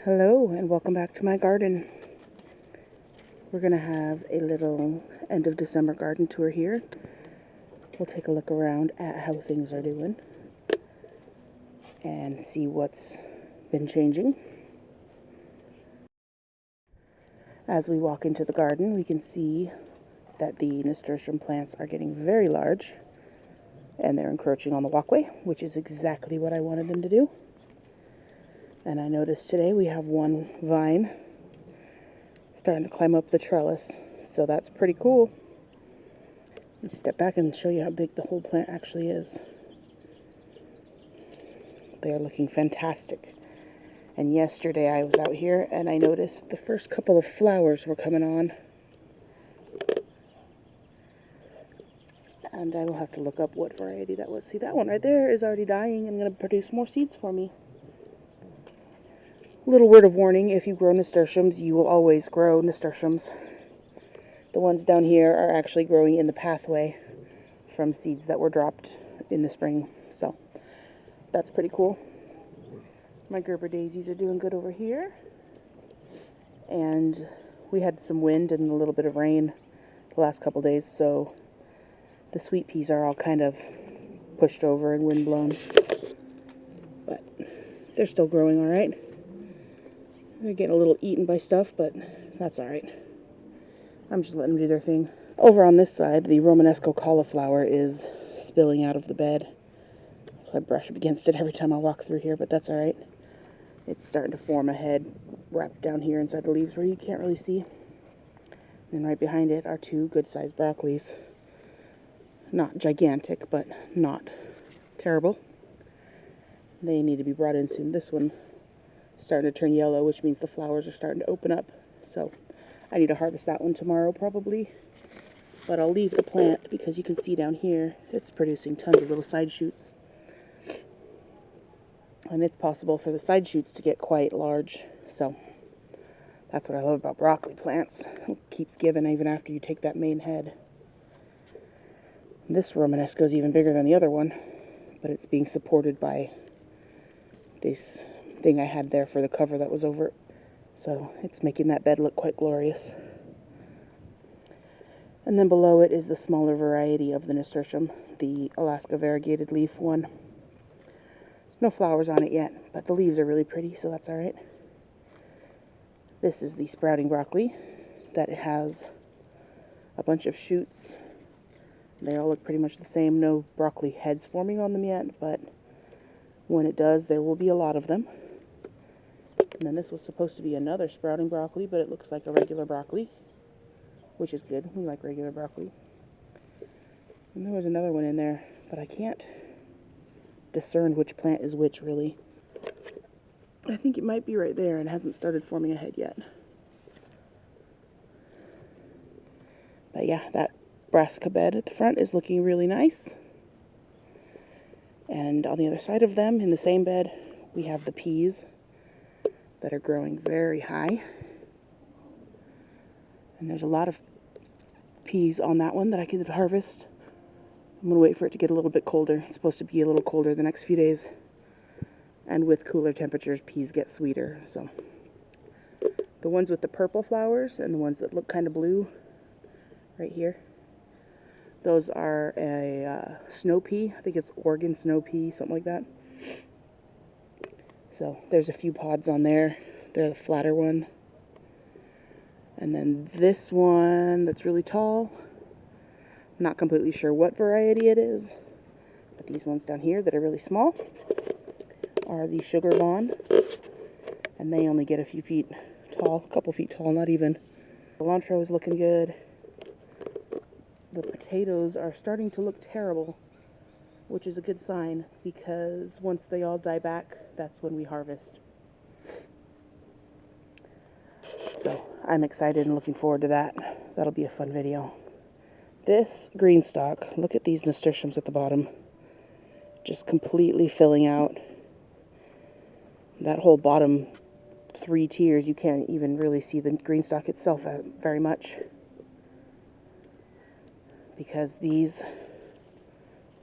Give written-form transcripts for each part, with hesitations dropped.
Hello and welcome back to my garden. We're going to have a little end of December garden tour here. We'll take a look around at how things are doing and see what's been changing. As we walk into the garden, we can see that the nasturtium plants are getting very large and they're encroaching on the walkway, which is exactly what I wanted them to do. And I noticed today we have one vine starting to climb up the trellis, so that's pretty cool. Let's step back and show you how big the whole plant actually is. They are looking fantastic. And yesterday I was out here and I noticed the first couple of flowers were coming on. And I will have to look up what variety that was. See, that one right there is already dying and going to produce more seeds for me. Little word of warning, if you grow nasturtiums, you will always grow nasturtiums. The ones down here are actually growing in the pathway from seeds that were dropped in the spring. So that's pretty cool. My Gerber daisies are doing good over here. And we had some wind and a little bit of rain the last couple days, so the sweet peas are all kind of pushed over and windblown. But they're still growing all right. They're getting a little eaten by stuff, but that's all right. I'm just letting them do their thing. Over on this side, the Romanesco cauliflower is spilling out of the bed. So I brush up against it every time I walk through here, but that's all right. It's starting to form a head wrapped down here inside the leaves where you can't really see. And right behind it are two good-sized broccolis. Not gigantic, but not terrible. They need to be brought in soon. This one is starting to turn yellow, which means the flowers are starting to open up. So I need to harvest that one tomorrow probably. But I'll leave the plant because you can see down here it's producing tons of little side shoots. And it's possible for the side shoots to get quite large. So that's what I love about broccoli plants. It keeps giving even after you take that main head. This Romanesco is even bigger than the other one, but it's being supported by this thing I had there for the cover that was over it. So it's making that bed look quite glorious. And then below it is the smaller variety of the nasturtium, the Alaska variegated leaf one. There's no flowers on it yet, but the leaves are really pretty, so that's all right. This is the sprouting broccoli that has a bunch of shoots. They all look pretty much the same. No broccoli heads forming on them yet, but when it does, there will be a lot of them. And then this was supposed to be another sprouting broccoli, but it looks like a regular broccoli, which is good. We like regular broccoli. And there was another one in there, but I can't discern which plant is which, really. I think it might be right there and hasn't started forming a head yet. But yeah, that brassica bed at the front is looking really nice. And on the other side of them, in the same bed, we have the peas that are growing very high. And there's a lot of peas on that one that I can harvest. I'm going to wait for it to get a little bit colder. It's supposed to be a little colder the next few days. And with cooler temperatures, peas get sweeter. So the ones with the purple flowers and the ones that look kind of blue right here, those are a snow pea. I think it's Oregon snow pea, something like that. So there's a few pods on there. They're the flatter one. And then this one that's really tall, I'm not completely sure what variety it is, but these ones down here that are really small are the sugar bond, and they only get a few feet tall, a couple feet tall, not even. The cilantro is looking good. The potatoes are starting to look terrible, which is a good sign, because once they all die back, that's when we harvest. So I'm excited and looking forward to that. That'll be a fun video. This green stalk, look at these nasturtiums at the bottom, just completely filling out. That whole bottom 3 tiers, you can't even really see the green stalk itself very much, because these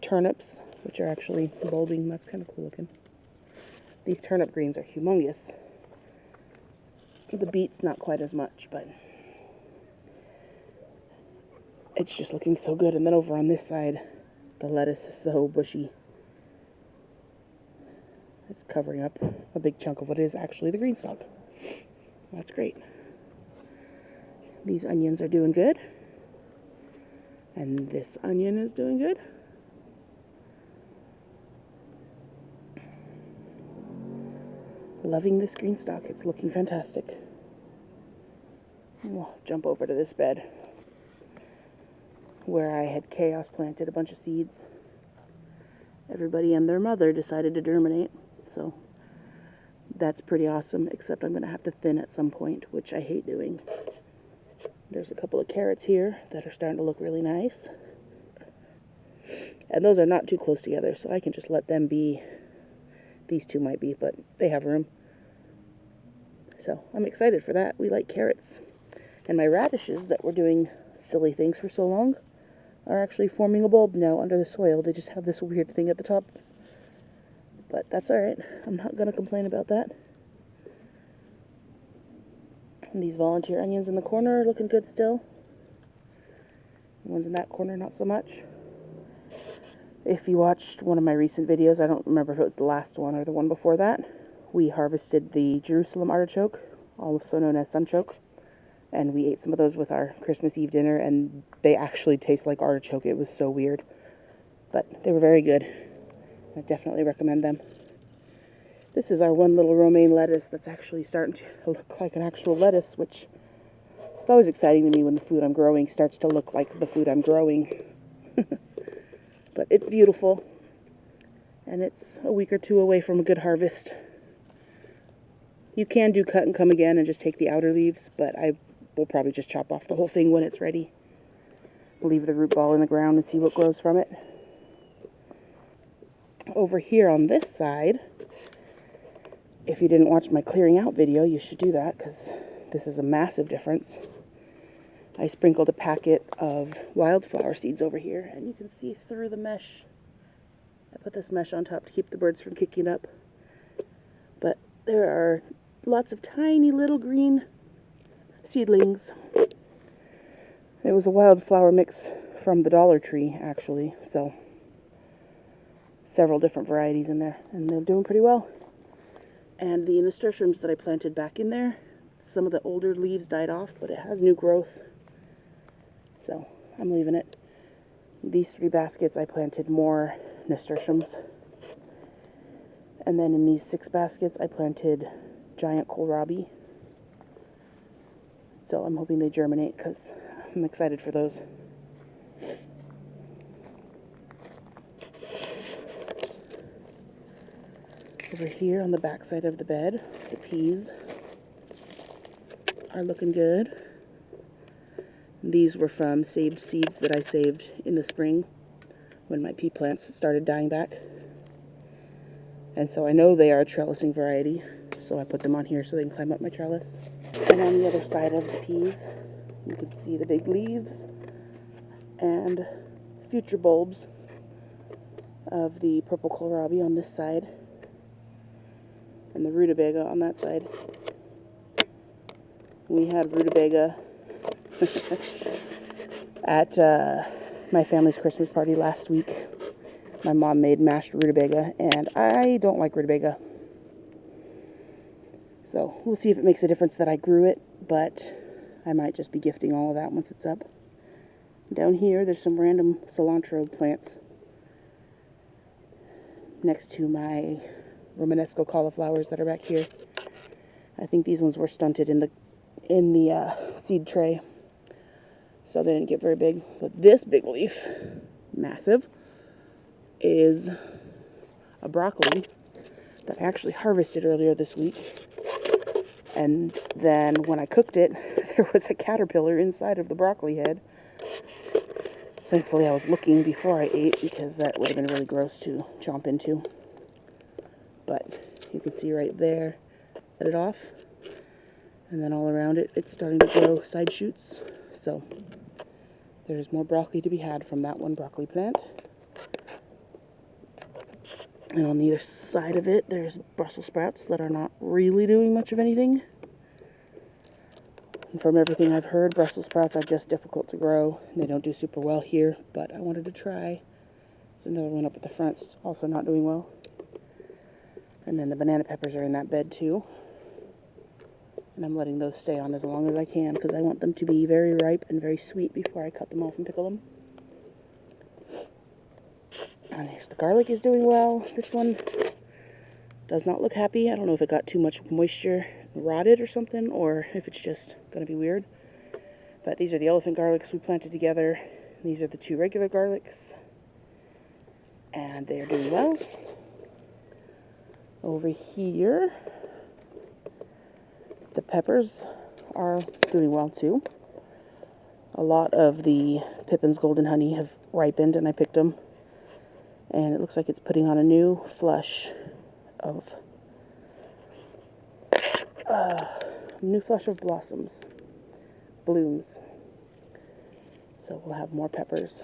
turnips, which are actually bulbing, that's kind of cool looking. These turnip greens are humongous. The beets not quite as much, but it's just looking so good. And then over on this side, the lettuce is so bushy. It's covering up a big chunk of what is actually the green stalk. That's great. These onions are doing good. And this onion is doing good. Loving this green stalk. It's looking fantastic. We'll jump over to this bed where I had chaos planted a bunch of seeds. Everybody and their mother decided to germinate, so that's pretty awesome, except I'm going to have to thin at some point, which I hate doing. There's a couple of carrots here that are starting to look really nice. And those are not too close together, so I can just let them be. These two might be, but they have room. So I'm excited for that. We like carrots. And my radishes that were doing silly things for so long are actually forming a bulb now under the soil. They just have this weird thing at the top. But that's alright. I'm not going to complain about that. And these volunteer onions in the corner are looking good still. The ones in that corner, not so much. If you watched one of my recent videos, I don't remember if it was the last one or the one before that, we harvested the Jerusalem artichoke, also known as sunchoke. And we ate some of those with our Christmas Eve dinner, and they actually taste like artichoke. It was so weird. But they were very good. I definitely recommend them. This is our one little romaine lettuce that's actually starting to look like an actual lettuce, which it's always exciting to me when the food I'm growing starts to look like the food I'm growing. But it's beautiful, and it's a week or two away from a good harvest. You can do cut and come again and just take the outer leaves, but I will probably just chop off the whole thing when it's ready. Leave the root ball in the ground and see what grows from it. Over here on this side, if you didn't watch my clearing out video, you should do that, because this is a massive difference. I sprinkled a packet of wildflower seeds over here, and you can see through the mesh. I put this mesh on top to keep the birds from kicking up. But there are lots of tiny little green seedlings. It was a wildflower mix from the Dollar Tree, actually, so several different varieties in there, and they're doing pretty well. And the nasturtiums that I planted back in there, some of the older leaves died off, but it has new growth. So I'm leaving it. These 3 baskets I planted more nasturtiums. And then in these 6 baskets I planted giant kohlrabi. So I'm hoping they germinate because I'm excited for those. Over here on the back side of the bed, the peas are looking good. These were from saved seeds that I saved in the spring when my pea plants started dying back. And so I know they are a trellising variety, so I put them on here so they can climb up my trellis. And on the other side of the peas, you can see the big leaves and future bulbs of the purple kohlrabi on this side and the rutabaga on that side. We had rutabaga at my family's Christmas party last week. My mom made mashed rutabaga, and I don't like rutabaga. So we'll see if it makes a difference that I grew it, but I might just be gifting all of that once it's up. Down here, there's some random cilantro plants next to my Romanesco cauliflowers that are back here. I think these ones were stunted in the seed tray, so they didn't get very big. But this big leaf, massive, is a broccoli that I actually harvested earlier this week. And then when I cooked it, there was a caterpillar inside of the broccoli head. Thankfully I was looking before I ate, because that would have been really gross to chomp into. But you can see right there, cut it off. And then all around it, it's starting to grow side shoots. So there's more broccoli to be had from that one broccoli plant. And on the other side of it, there's Brussels sprouts that are not really doing much of anything. And from everything I've heard, Brussels sprouts are just difficult to grow. They don't do super well here, but I wanted to try. There's another one up at the front, also not doing well. And then the banana peppers are in that bed too. And I'm letting those stay on as long as I can because I want them to be very ripe and very sweet before I cut them off and pickle them. And there's the garlic is doing well. This one does not look happy. I don't know if it got too much moisture, rotted or something, or if it's just going to be weird. But these are the elephant garlics we planted together. These are the 2 regular garlics. And they are doing well. Over here, the peppers are doing well too. A lot of the Pippin's Golden Honey have ripened and I picked them. And it looks like it's putting on a new flush of blooms. So we'll have more peppers.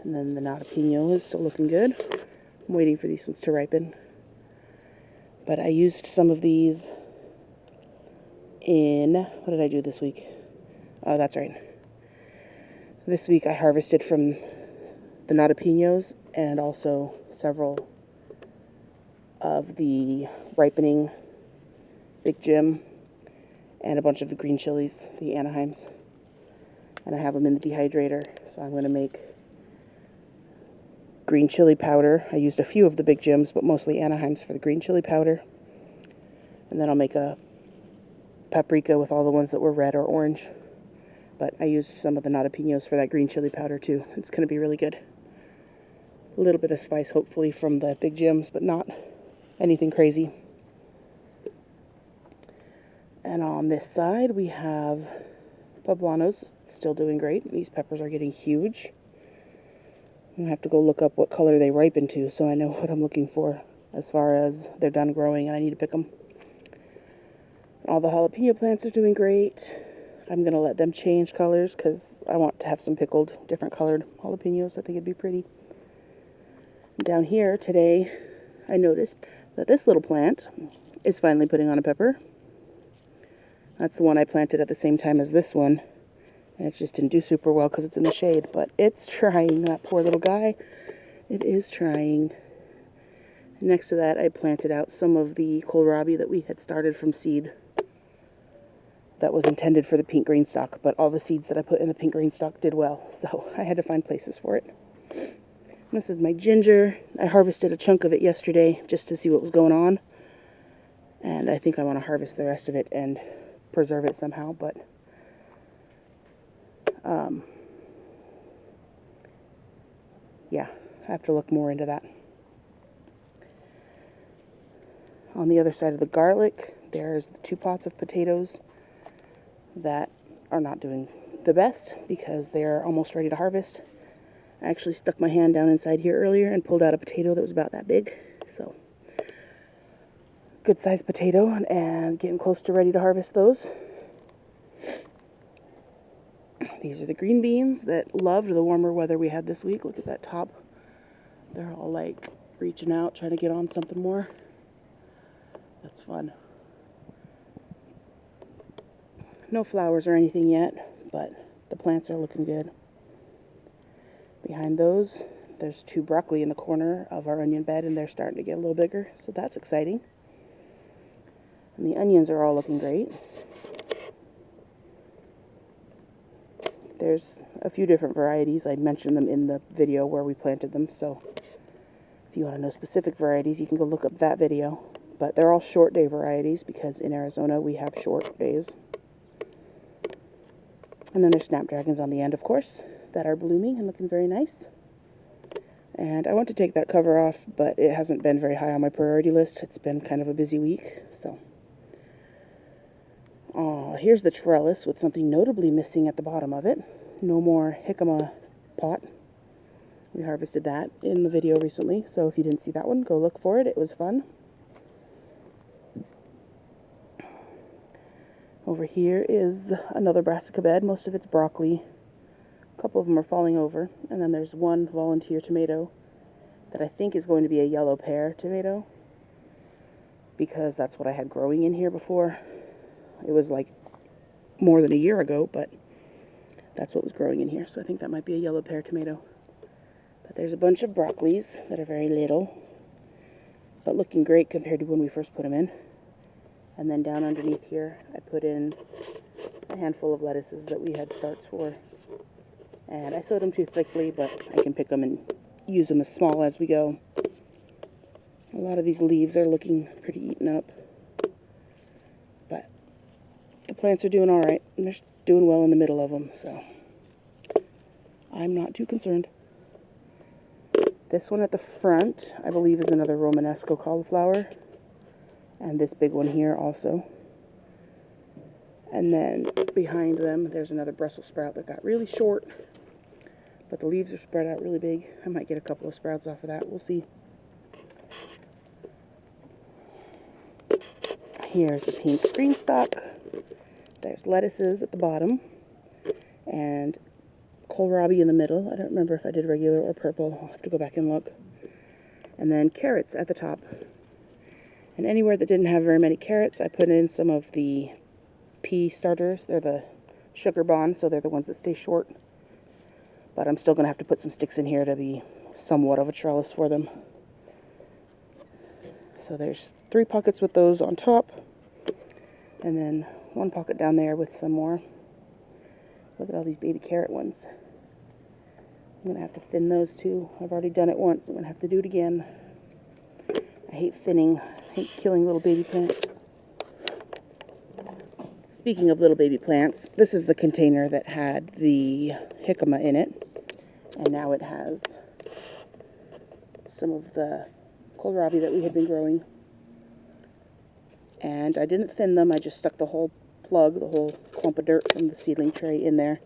And then the jalapeno is still looking good. I'm waiting for these ones to ripen. But I used some of these in, what did I do this week? Oh, that's right. This week I harvested from the jalapenos and also several of the ripening Big Jim and a bunch of the green chilies, the Anaheims. And I have them in the dehydrator, so I'm going to make green chili powder. I used a few of the Big Jims, but mostly Anaheims for the green chili powder. And then I'll make a paprika with all the ones that were red or orange. But I used some of the jalapenos for that green chili powder too. It's going to be really good. A little bit of spice, hopefully, from the Big Jims, but not anything crazy. And on this side, we have poblanos, still doing great. These peppers are getting huge. I'm going to have to go look up what color they ripen to so I know what I'm looking for as far as they're done growing and I need to pick them. All the jalapeno plants are doing great. I'm going to let them change colors because I want to have some pickled, different colored jalapenos. I think it'd be pretty. Down here today, I noticed that this little plant is finally putting on a pepper. That's the one I planted at the same time as this one. And it just didn't do super well because it's in the shade. But it's trying, that poor little guy. It is trying. Next to that, I planted out some of the kohlrabi that we had started from seed. That was intended for the pink green stalk. But all the seeds that I put in the pink green stalk did well. So I had to find places for it. This is my ginger. I harvested a chunk of it yesterday just to see what was going on. And I think I want to harvest the rest of it and preserve it somehow. But yeah, I have to look more into that. On the other side of the garlic, there's 2 pots of potatoes that are not doing the best because they're almost ready to harvest. I actually stuck my hand down inside here earlier and pulled out a potato that was about that big. So, good sized potato and getting close to ready to harvest those. These are the green beans that loved the warmer weather we had this week. Look at that top. They're all like reaching out, trying to get on something more. That's fun. No flowers or anything yet, but the plants are looking good. Behind those, there's 2 broccoli in the corner of our onion bed, and they're starting to get a little bigger, so that's exciting. And the onions are all looking great. There's a few different varieties. I mentioned them in the video where we planted them, so if you want to know specific varieties, you can go look up that video. But they're all short day varieties because in Arizona we have short days. And then there's snapdragons on the end, of course, that are blooming and looking very nice. And I want to take that cover off, but it hasn't been very high on my priority list. It's been kind of a busy week, so. Here's the trellis with something notably missing at the bottom of it. No more jicama pot. We harvested that in the video recently, so if you didn't see that one, go look for it. It was fun. Over here is another brassica bed. Most of it's broccoli. A couple of them are falling over. And then there's one volunteer tomato that I think is going to be a yellow pear tomato, because that's what I had growing in here before. It was like more than a year ago, but that's what was growing in here. So I think that might be a yellow pear tomato. But there's a bunch of broccolis that are very little, but looking great compared to when we first put them in. And then down underneath here, I put in a handful of lettuces that we had starts for. And I sowed them too thickly, but I can pick them and use them as small as we go. A lot of these leaves are looking pretty eaten up. But the plants are doing all right, and they're doing well in the middle of them, so I'm not too concerned. This one at the front, I believe, is another Romanesco cauliflower. And this big one here also. And then behind them, there's another Brussels sprout that got really short. But the leaves are spread out really big. I might get a couple of sprouts off of that. We'll see. Here's the pink green stalk. There's lettuces at the bottom. And kohlrabi in the middle. I don't remember if I did regular or purple. I'll have to go back and look. And then carrots at the top. And anywhere that didn't have very many carrots, I put in some of the pea starters. They're the sugar bond, so they're the ones that stay short. But I'm still going to have to put some sticks in here to be somewhat of a trellis for them. So there's 3 pockets with those on top. And then 1 pocket down there with some more. Look at all these baby carrot ones. I'm going to have to thin those too. I've already done it once. I'm going to have to do it again. I hate thinning. I hate killing little baby plants. Speaking of little baby plants, this is the container that had the jicama in it. And now it has some of the kohlrabi that we had been growing. And I didn't thin them. I just stuck the whole plug, the whole clump of dirt from the seedling tray in there.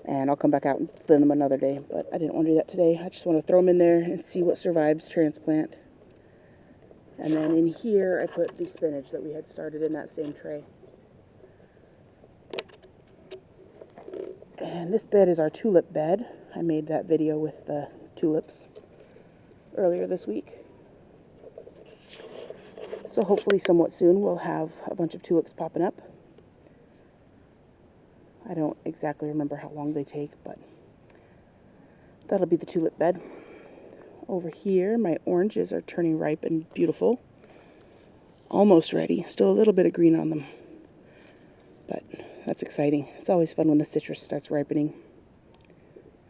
And I'll come back out and thin them another day. But I didn't want to do that today. I just want to throw them in there and see what survives transplant. And then in here, I put the spinach that we had started in that same tray. And this bed is our tulip bed. I made that video with the tulips earlier this week. So hopefully somewhat soon we'll have a bunch of tulips popping up. I don't exactly remember how long they take, but that'll be the tulip bed. Over here, my oranges are turning ripe and beautiful. Almost ready. Still a little bit of green on them. But that's exciting. It's always fun when the citrus starts ripening.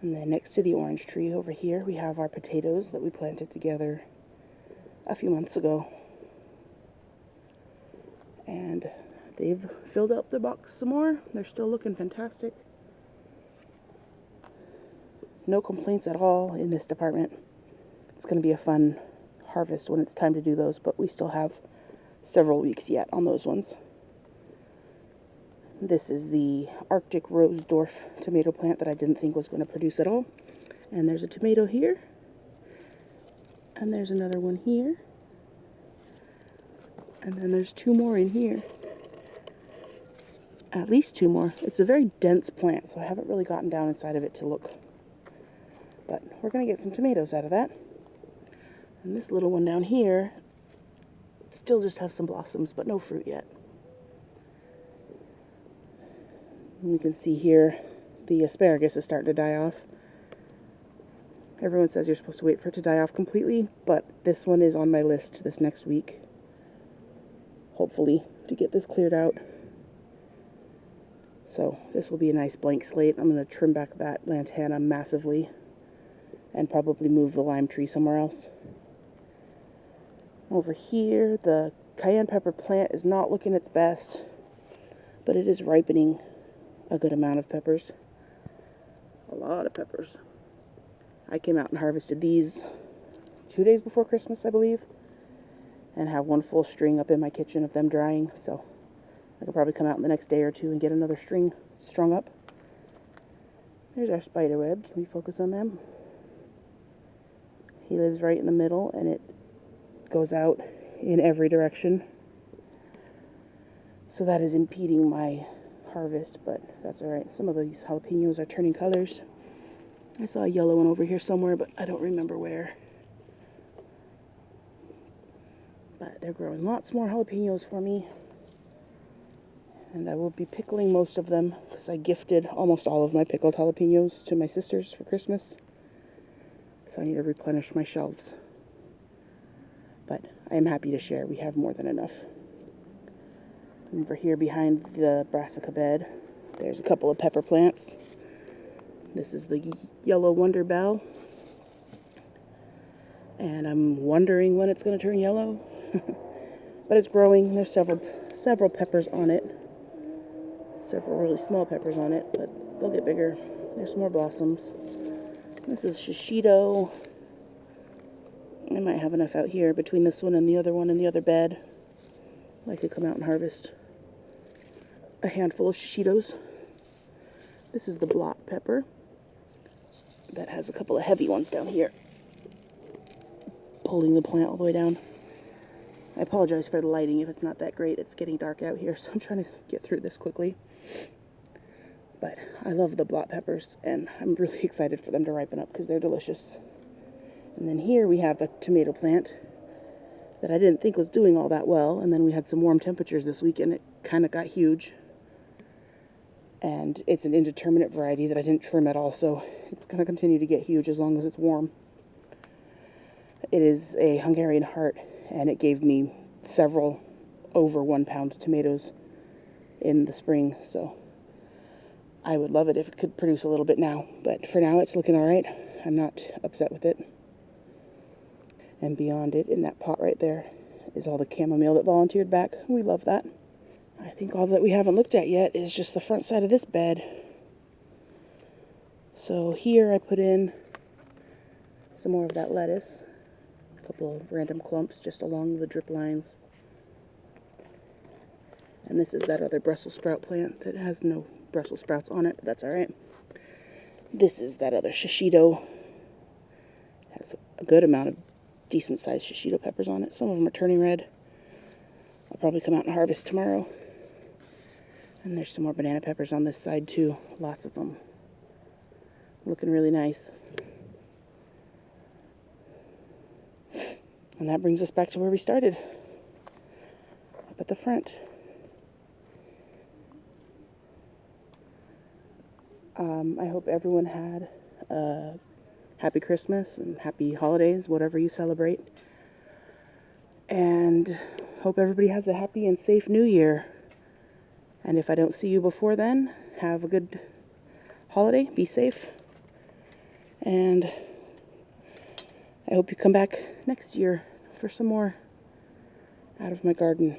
And then next to the orange tree over here, we have our potatoes that we planted together a few months ago. And they've filled up the box some more. They're still looking fantastic. No complaints at all in this department. It's going to be a fun harvest when it's time to do those, but we still have several weeks yet on those ones. This is the Arctic Rosedorf tomato plant that I didn't think was going to produce at all. And there's a tomato here. And there's another one here. And then there's 2 more in here. At least 2 more. It's a very dense plant, so I haven't really gotten down inside of it to look. But we're going to get some tomatoes out of that. And this little one down here still just has some blossoms, but no fruit yet. And you can see here the asparagus is starting to die off. Everyone says you're supposed to wait for it to die off completely, but this one is on my list this next week. Hopefully, to get this cleared out. So this will be a nice blank slate. I'm going to trim back that lantana massively and probably move the lime tree somewhere else. Over here, the cayenne pepper plant is not looking its best, but it is ripening a good amount of peppers. A lot of peppers. I came out and harvested these 2 days before Christmas, I believe, and have 1 full string up in my kitchen of them drying, so I could probably come out in the next day or 2 and get another string strung up. There's our spiderweb. Can we focus on them? He lives right in the middle, and it goes out in every direction. So that is impeding my harvest, but that's alright. Some of these jalapenos are turning colors. I saw a yellow one over here somewhere, but I don't remember where. But they're growing lots more jalapenos for me. And I will be pickling most of them because I gifted almost all of my pickled jalapenos to my sisters for Christmas. So I need to replenish my shelves. But I am happy to share. We have more than enough. Over here behind the brassica bed, there's a couple of pepper plants. This is the yellow wonder bell. And I'm wondering when it's going to turn yellow. But it's growing. There's several peppers on it. Several really small peppers on it, but they'll get bigger. There's some more blossoms. This is shishito. I might have enough out here between this one and the other one in the other bed. I could come out and harvest a handful of shishitos. This is the block pepper. That has a couple of heavy ones down here, pulling the plant all the way down. I apologize for the lighting if it's not that great. It's getting dark out here, so I'm trying to get through this quickly. But I love the block peppers, and I'm really excited for them to ripen up because they're delicious. And then here we have a tomato plant that I didn't think was doing all that well, and then we had some warm temperatures this week, and it kind of got huge. And it's an indeterminate variety that I didn't trim at all, so it's going to continue to get huge as long as it's warm. It is a Hungarian heart, and it gave me several over 1 pound tomatoes in the spring, so I would love it if it could produce a little bit now, but for now it's looking all right. I'm not upset with it. And beyond it, in that pot right there, is all the chamomile that volunteered back. We love that. I think all that we haven't looked at yet is just the front side of this bed. So here I put in some more of that lettuce, a couple of random clumps just along the drip lines. And this is that other Brussels sprout plant that has no Brussels sprouts on it, but that's all right. This is that other shishito. Has a good amount of decent-sized shishito peppers on it. Some of them are turning red. I'll probably come out and harvest tomorrow. And there's some more banana peppers on this side too. Lots of them. Looking really nice. And that brings us back to where we started. Up at the front. I hope everyone had a happy Christmas and happy holidays, whatever you celebrate. And hope everybody has a happy and safe New Year. And if I don't see you before then, have a good holiday, be safe. And I hope you come back next year for some more out of my garden.